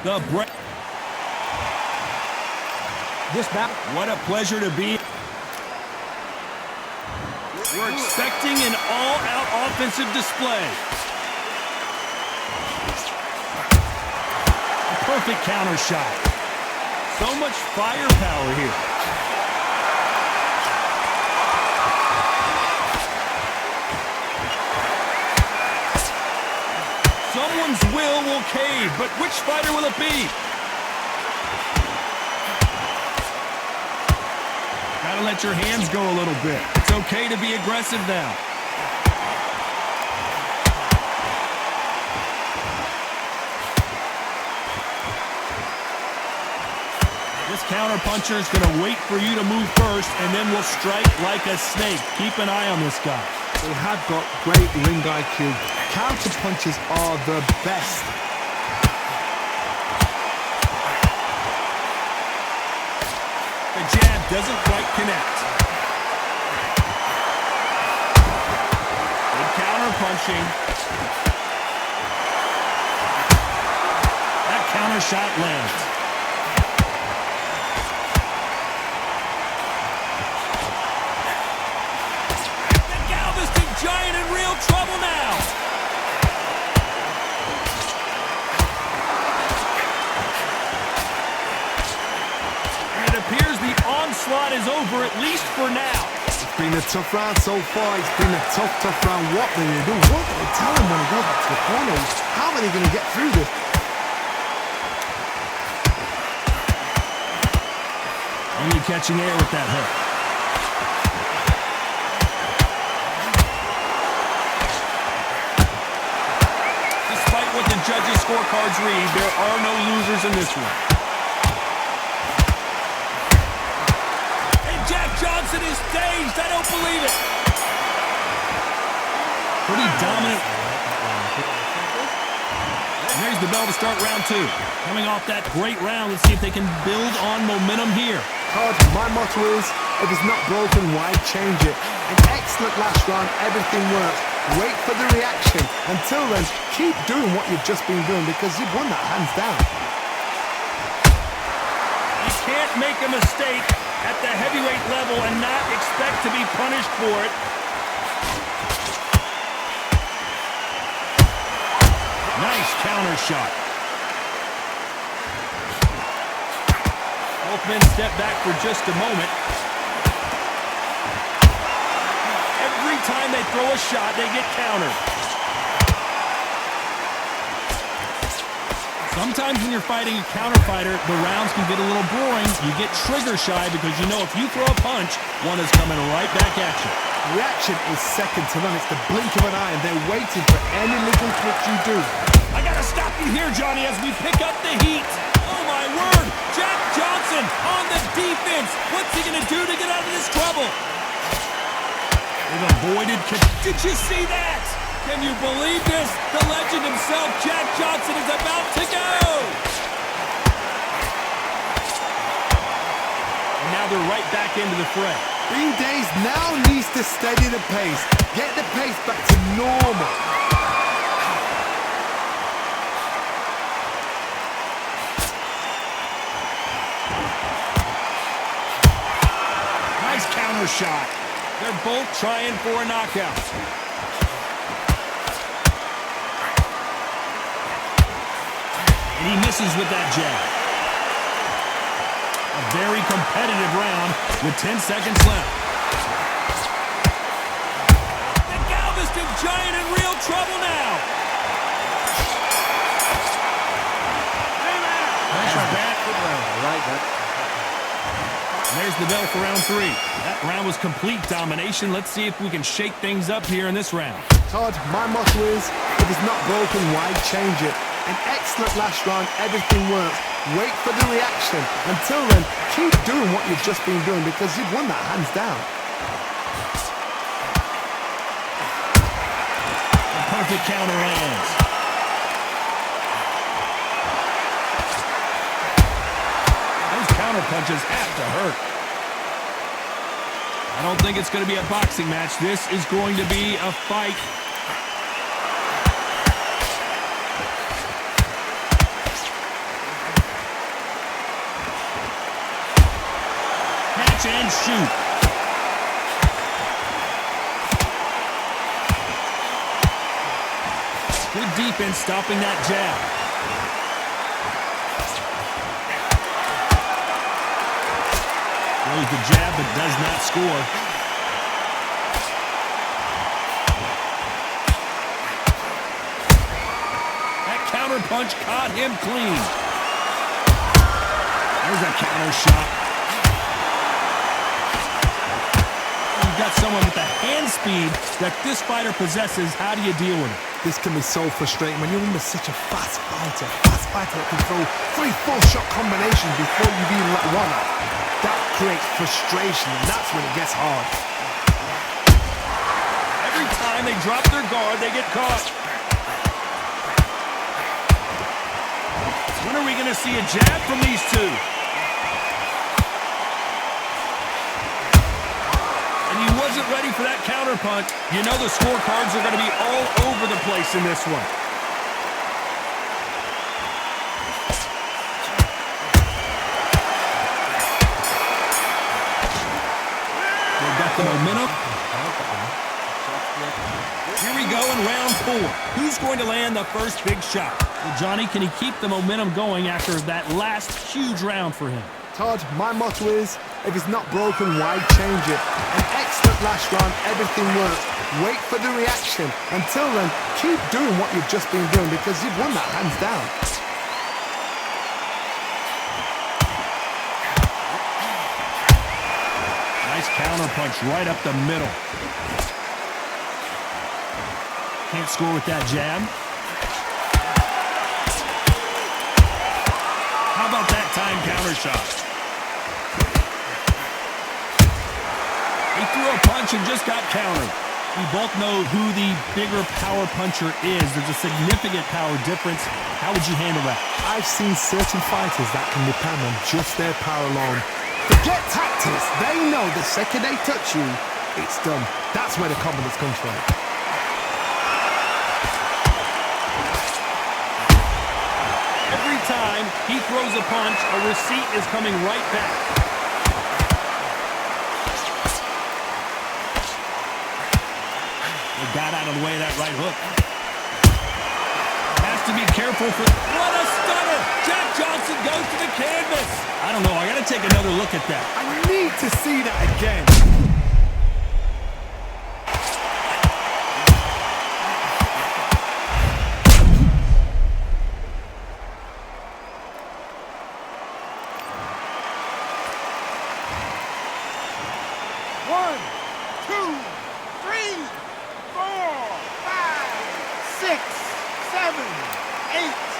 The break. This battle. What a pleasure to be. We're expecting an all-out offensive display. A perfect counter shot. So much firepower here. Someone's will cave, but which fighter will it be? Gotta let your hands go a little bit. It's okay to be aggressive now. This counter-puncher is going to wait for you to move first, and then will strike like a snake. Keep an eye on this guy. They have got great ring IQ. Counter-punches are the best. The jab doesn't quite connect. Good counter-punching. That counter shot lands. Giant in real trouble now. And it appears the onslaught is over, at least for now. It's been a tough round so far. It's been a tough round. What are they going to do? What do they tell him when he goes back to the corner? How are they going to get through this? Only catching air with that hook. What the judges' scorecards read, there are no losers in this one. And Jack Johnson is staged. I don't believe it. Pretty dominant. And there's the bell to start round two. Coming off that great round, let's see if they can build on momentum here. Todd, my motto is, if it's not broken, why change it? An excellent last round, everything works. Wait for the reaction. Until then, keep doing what you've just been doing because you've won that hands down. You can't make a mistake at the heavyweight level and not expect to be punished for it. Nice counter shot. Both men step back for just a moment. Every time they throw a shot, they get countered. Sometimes when you're fighting a counter fighter, the rounds can get a little boring. You get trigger shy because you know if you throw a punch, one is coming right back at you. Reaction is second to none. It's the blink of an eye, and they're waiting for any little twitch you do. I gotta stop you here, Johnny, as we pick up the heat. Oh my word! Jack Johnson on the defense. What's he gonna do to get out of this trouble? They've avoided. Did you see that? Can you believe this? The legend himself, Jack Johnson, is about to go. And now they're right back into the fray. Bean Days now needs to steady the pace. Get the pace back to normal. Nice counter shot. They're both trying for a knockout. And he misses with that jab. A very competitive round with 10 seconds left. The Galveston Giant in real trouble now. Nice back. Good round. I like that. And there's the bell for round three. That round was complete domination. Let's see if we can shake things up here in this round. Todd, my motto is, if it's not broken, why change it? An excellent last round, everything works. Wait for the reaction. Until then, keep doing what you've just been doing because you've won that hands down. A perfect counter lands. Counter punches have to hurt. I don't think it's going to be a boxing match. This is going to be a fight. and shoot. Good defense stopping that jab. Throws the jab but does not score. That counter punch caught him clean. There's a counter shot. You've got someone with the hand speed that this fighter possesses. How do you deal with it? This can be so frustrating when you're under such a fast fighter. Fast fighter that can throw 3-4 shot combinations before you've even let one off. That creates frustration, and that's when it gets hard. Every time they drop their guard, they get caught. When are we going to see a jab from these two? And he wasn't ready for that counter punch. You know the scorecards are going to be all over the place in this one. They've got the momentum. Here we go in round 4. Who's going to land the first big shot? Well, Johnny, can he keep the momentum going after that last huge round for him? Todd, my motto is, if it's not broken, why change it? An excellent last round, everything works. Wait for the reaction. Until then, keep doing what you've just been doing because you've won that hands down. Nice counter punch right up the middle. Can't score with that jab. How about that time counter shot? He threw a punch and just got countered. We both know who the bigger power puncher is. There's a significant power difference. How would you handle that? I've seen certain fighters that can depend on just their power alone. Forget tactics. They know the second they touch you, it's done. That's where the confidence comes from. Every time he throws a punch, a receipt is coming right back. They got out of the way of that right hook. Has to be careful for... What a stunner! Jack Johnson goes to the canvas. I don't know. I got to take another look at that. I need to see that again. One, two, three, 4, 5, 6, 7, 8.